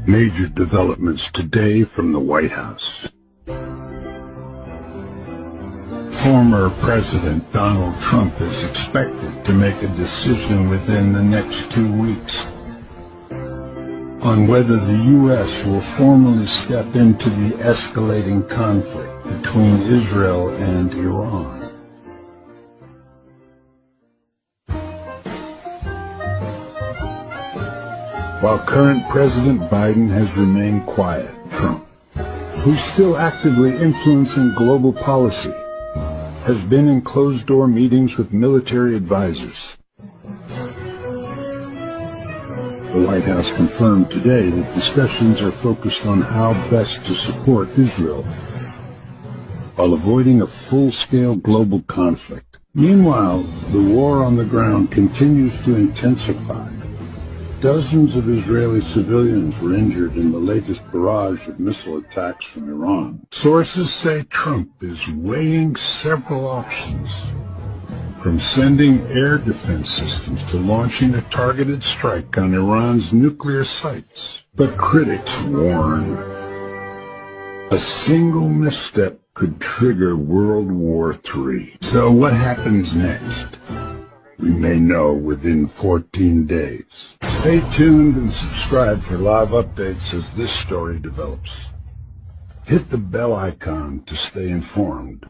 Major developments today from the White House. Former President Donald Trump is expected to make a decision within the next 2 weeks on whether the U.S. will formally step into the escalating conflict between Israel and Iran. While current President Biden has remained quiet, Trump, who's still actively influencing global policy, has been in closed-door meetings with military advisors. The White House confirmed today that discussions are focused on how best to support Israel while avoiding a full-scale global conflict. Meanwhile, the war on the ground continues to intensify. Dozens of Israeli civilians were injured in the latest barrage of missile attacks from Iran. Sources say Trump is weighing several options, from sending air defense systems to launching a targeted strike on Iran's nuclear sites. But critics warn a single misstep could trigger World War III. So what happens next? We may know within 14 days. Stay tuned and subscribe for live updates as this story develops. Hit the bell icon to stay informed.